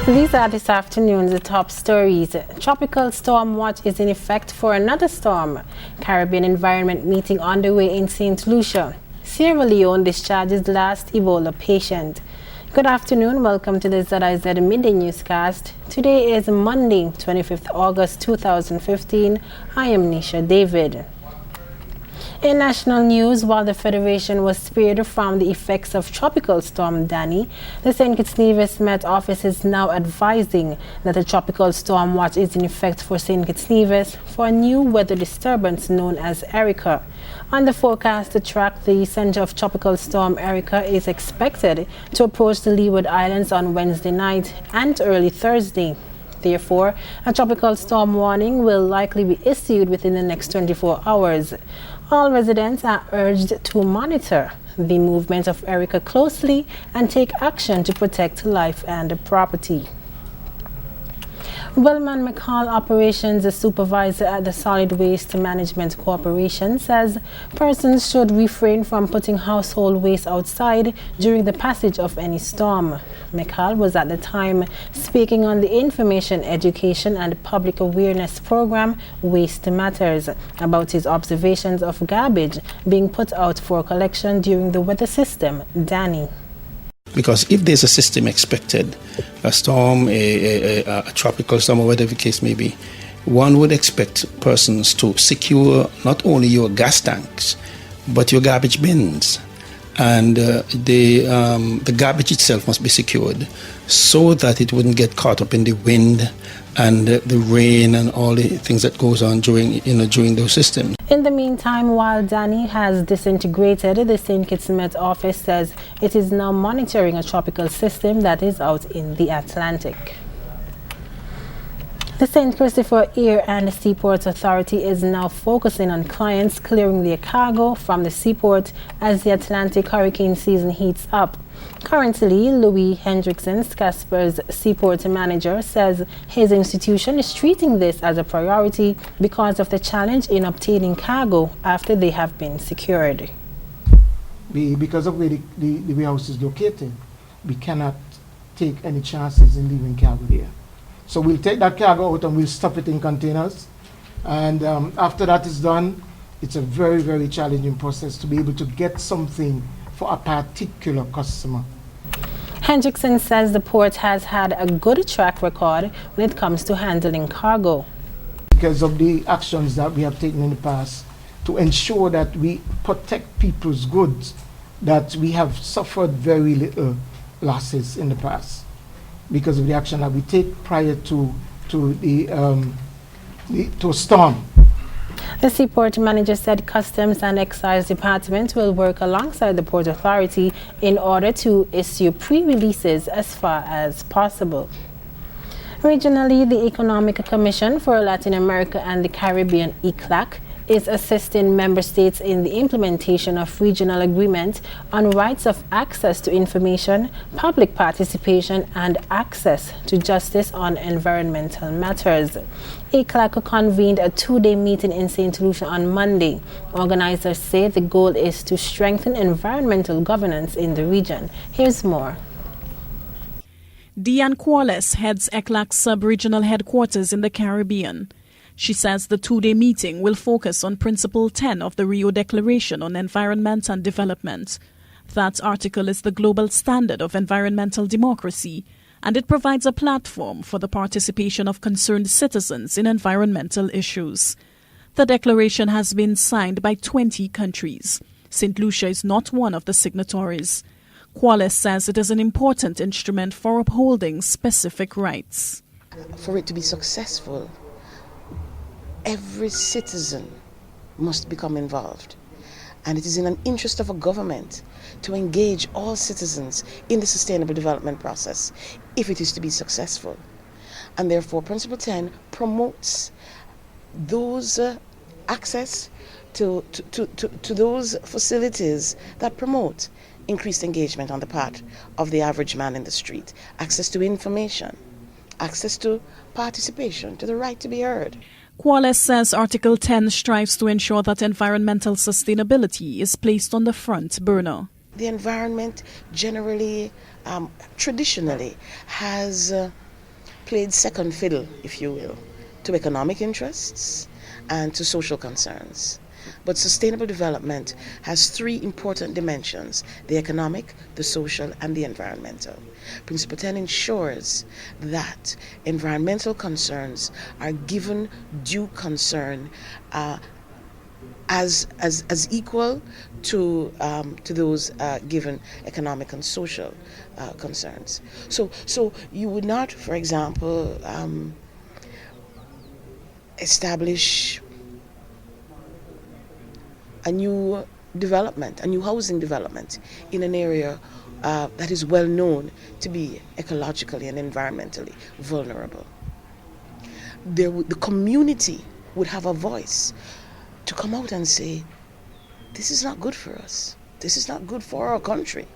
These are this afternoon's top stories. Tropical storm watch is in effect for another storm. Caribbean environment meeting underway in St. Lucia. Sierra Leone discharges last Ebola patient. Good afternoon. Welcome to the ZIZ Midday newscast. Today is Monday, 25th August 2015. I am Nisha David. In national news, while the Federation was spared from the effects of Tropical Storm Danny, the St. Kitts Nevis Met Office is now advising that a Tropical Storm Watch is in effect for St. Kitts Nevis for a new weather disturbance known as Erica. On the forecast to track, the center of Tropical Storm Erica is expected to approach the Leeward Islands on Wednesday night and early Thursday. Therefore, a tropical storm warning will likely be issued within the next 24 hours. All residents are urged to monitor the movement of Erica closely and take action to protect life and property. Wilman McCall, operations supervisor at the Solid Waste Management Corporation, says persons should refrain from putting household waste outside during the passage of any storm. McCall was at the time speaking on the Information, Education and Public Awareness Program Waste Matters about his observations of garbage being put out for collection during the weather system Danny. Because if there's a system expected, a storm, a tropical storm, or whatever the case may be, one would expect persons to secure not only your gas tanks, but your garbage bins. And the garbage itself must be secured so that it wouldn't get caught up in the wind and the rain and all the things that goes on during those systems. In the meantime, while Danny has disintegrated, the St. Kitts Met Office says it is now monitoring a tropical system that is out in the Atlantic. The St. Christopher Air and Seaport Authority is now focusing on clients clearing their cargo from the seaport as the Atlantic hurricane season heats up. Currently, Louis Hendrickson, Casper's seaport manager, says his institution is treating this as a priority because of the challenge in obtaining cargo after they have been secured. Because of where the warehouse is located, we cannot take any chances in leaving cargo there. So we'll take that cargo out and we'll stuff it in containers. And after that is done, it's a very, very challenging process to be able to get something for a particular customer. Hendrickson says the port has had a good track record when it comes to handling cargo. Because of the actions that we have taken in the past to ensure that we protect people's goods, that we have suffered very little losses in the past because of the action that we take prior to a storm. The seaport manager said Customs and Excise Department will work alongside the Port Authority in order to issue pre-releases as far as possible. Regionally, the Economic Commission for Latin America and the Caribbean, ECLAC, is assisting member states in the implementation of regional agreements on rights of access to information, public participation, and access to justice on environmental matters. ECLAC convened a two-day meeting in St. Lucia on Monday. Organizers say the goal is to strengthen environmental governance in the region. Here's more. Diane Quales heads ECLAC's sub-regional headquarters in the Caribbean. She says the two-day meeting will focus on Principle 10 of the Rio Declaration on Environment and Development. That article is the global standard of environmental democracy, and it provides a platform for the participation of concerned citizens in environmental issues. The declaration has been signed by 20 countries. St. Lucia is not one of the signatories. Quales says it is an important instrument for upholding specific rights. For it to be successful, every citizen must become involved. And it is in an interest of a government to engage all citizens in the sustainable development process if it is to be successful. And therefore, Principle 10 promotes those access to those facilities that promote increased engagement on the part of the average man in the street, access to information, access to participation, to the right to be heard. Quales says Article 10 strives to ensure that environmental sustainability is placed on the front burner. The environment generally, traditionally, has played second fiddle, if you will, to economic interests and to social concerns. But sustainable development has three important dimensions: the economic, the social, and the environmental. Principle 10 ensures that environmental concerns are given due concern as equal to those given economic and social concerns. So you would not, for example, establish a new development, a new housing development in an area that is well known to be ecologically and environmentally vulnerable. The community would have a voice to come out and say, this is not good for us. This is not good for our country.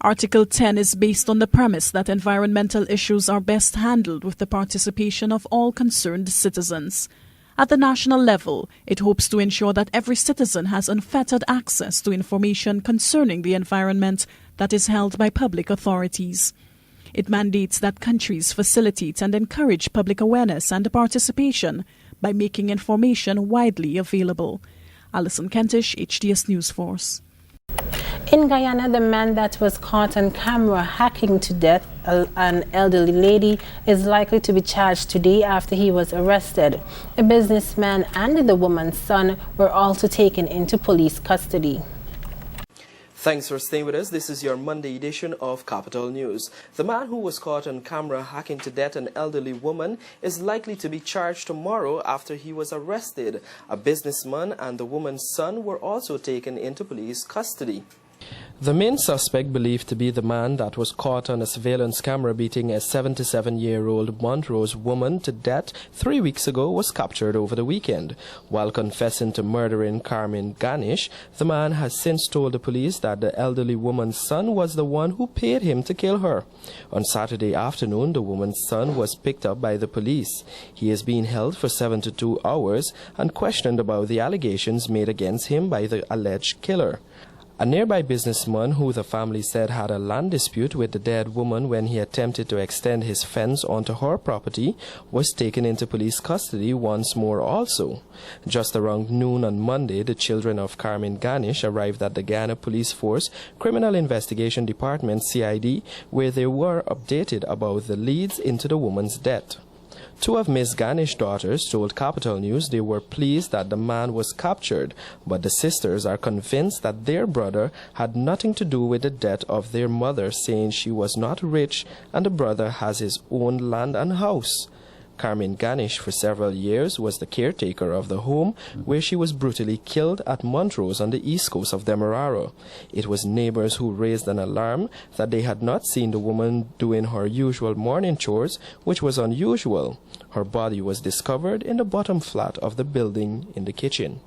Article 10 is based on the premise that environmental issues are best handled with the participation of all concerned citizens. At the national level, it hopes to ensure that every citizen has unfettered access to information concerning the environment that is held by public authorities. It mandates that countries facilitate and encourage public awareness and participation by making information widely available. Alison Kentish, HDS News Force. In Guyana, the man that was caught on camera hacking to death an elderly lady is likely to be charged today after he was arrested. A businessman and the woman's son were also taken into police custody. Thanks for staying with us. This is your Monday edition of Capital News. The man who was caught on camera hacking to death an elderly woman is likely to be charged tomorrow after he was arrested. A businessman and the woman's son were also taken into police custody. The main suspect, believed to be the man that was caught on a surveillance camera beating a 77-year-old Montrose woman to death 3 weeks ago, was captured over the weekend. While confessing to murdering Carmen Ganish, the man has since told the police that the elderly woman's son was the one who paid him to kill her. On Saturday afternoon, the woman's son was picked up by the police. He is being held for 72 hours and questioned about the allegations made against him by the alleged killer. A nearby businessman who the family said had a land dispute with the dead woman when he attempted to extend his fence onto her property was taken into police custody once more also. Just around noon on Monday, the children of Carmen Ganish arrived at the Guyana Police Force Criminal Investigation Department CID, where they were updated about the leads into the woman's death. Two of Ms. Ganish's daughters told Capital News they were pleased that the man was captured, but the sisters are convinced that their brother had nothing to do with the death of their mother, saying she was not rich and the brother has his own land and house. Carmen Ganish, for several years, was the caretaker of the home where she was brutally killed at Montrose on the east coast of Demerara. It was neighbors who raised an alarm that they had not seen the woman doing her usual morning chores, which was unusual. Her body was discovered in the bottom flat of the building in the kitchen.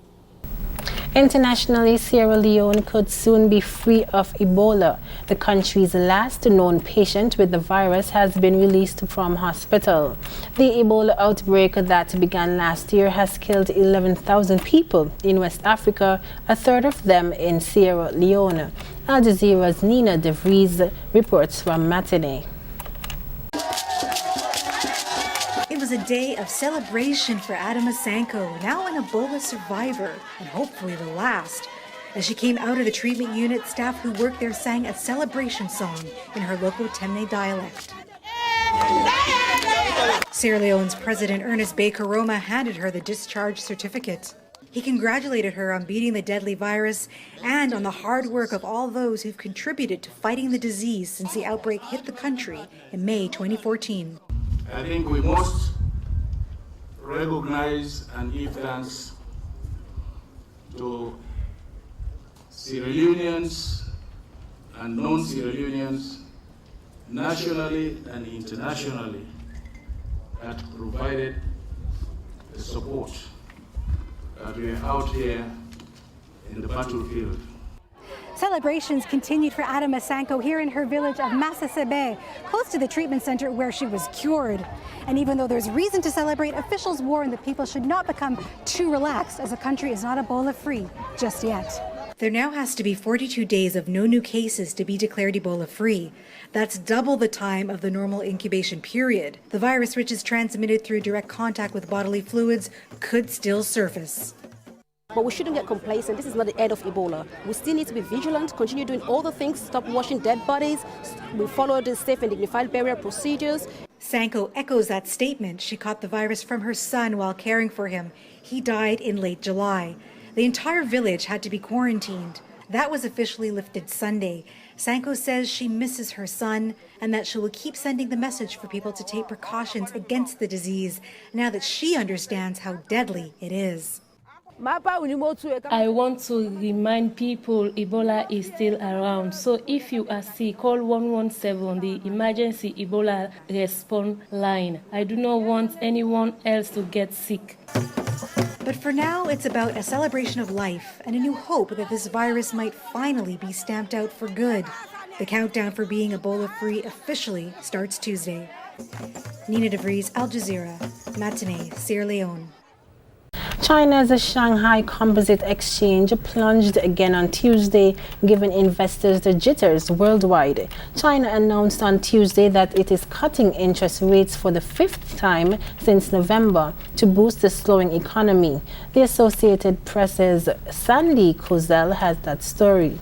Internationally, Sierra Leone could soon be free of Ebola. The country's last known patient with the virus has been released from hospital. The Ebola outbreak that began last year has killed 11,000 people in West Africa, a third of them in Sierra Leone. Al Jazeera's Nina De Vries reports from Matinee. It was a day of celebration for Adama Sanko, now an Ebola survivor, and hopefully the last. As she came out of the treatment unit, staff who worked there sang a celebration song in her local Temne dialect. Sierra Leone's President Ernest Bai Koroma handed her the discharge certificate. He congratulated her on beating the deadly virus and on the hard work of all those who've contributed to fighting the disease since the outbreak hit the country in May 2014. I think we must recognize and give thanks to Sierra Leoneans and non-Sierra Leoneans, nationally and internationally, that provided the support that we are out here in the battlefield. Celebrations continued for Adama Sanko here in her village of Massasobe, close to the treatment center where she was cured. And even though there's reason to celebrate, officials warn that people should not become too relaxed, as the country is not Ebola-free just yet. There now has to be 42 days of no new cases to be declared Ebola-free. That's double the time of the normal incubation period. The virus, which is transmitted through direct contact with bodily fluids, could still surface. But we shouldn't get complacent. This is not the end of Ebola. We still need to be vigilant, continue doing all the things, stop washing dead bodies, we follow the safe and dignified burial procedures. Sanko echoes that statement. She caught the virus from her son while caring for him. He died in late July. The entire village had to be quarantined. That was officially lifted Sunday. Sanko says she misses her son and that she will keep sending the message for people to take precautions against the disease now that she understands how deadly it is. I want to remind people Ebola is still around. So if you are sick, call 117, the emergency Ebola response line. I do not want anyone else to get sick. But for now, it's about a celebration of life and a new hope that this virus might finally be stamped out for good. The countdown for being Ebola-free officially starts Tuesday. Nina DeVries, Al Jazeera, Matinee, Sierra Leone. China's Shanghai Composite Exchange plunged again on Tuesday, giving investors the jitters worldwide. China announced on Tuesday that it is cutting interest rates for the fifth time since November to boost the slowing economy. The Associated Press's Sandy Kozel has that story.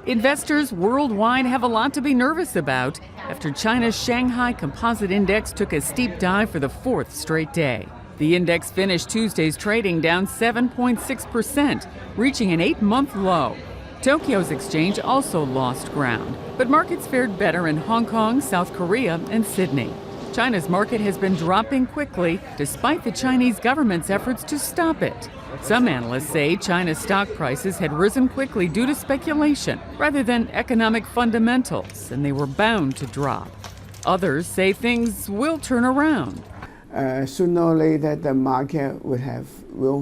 Investors worldwide have a lot to be nervous about after China's Shanghai Composite Index took a steep dive for the fourth straight day. The index finished Tuesday's trading down 7.6%, reaching an 8-month low. Tokyo's exchange also lost ground, but markets fared better in Hong Kong, South Korea, and Sydney. China's market has been dropping quickly despite the Chinese government's efforts to stop it. Some analysts say China's stock prices had risen quickly due to speculation rather than economic fundamentals, and they were bound to drop. Others say things will turn around. Sooner or later, the market will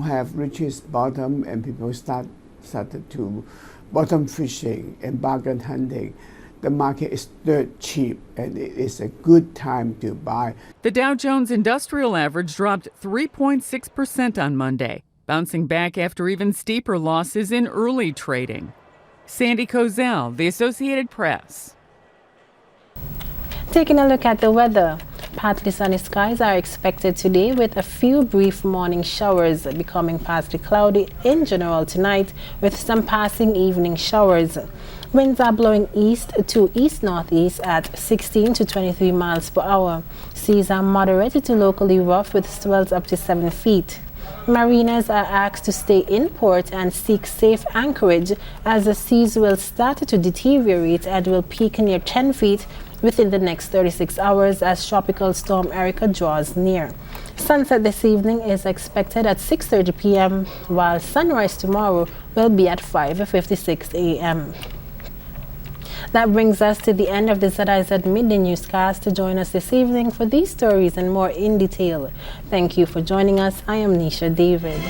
have reached its bottom, and people started to bottom fishing and bargain hunting. The market is dirt cheap, and it is a good time to buy. The Dow Jones Industrial Average dropped 3.6% on Monday, bouncing back after even steeper losses in early trading. Sandy Kozel, The Associated Press. Taking a look at the weather. Partly sunny skies are expected today with a few brief morning showers becoming partly cloudy in general tonight with some passing evening showers. Winds are blowing east to east-northeast at 16 to 23 miles per hour. Seas are moderate to locally rough with swells up to 7 feet. Mariners are asked to stay in port and seek safe anchorage as the seas will start to deteriorate and will peak near 10 feet within the next 36 hours as Tropical Storm Erica draws near. Sunset this evening is expected at 6:30 p.m., while sunrise tomorrow will be at 5:56 a.m. That brings us to the end of the ZIZ Mid newscast. To join us this evening for these stories and more in detail. Thank you for joining us. I am Nisha David.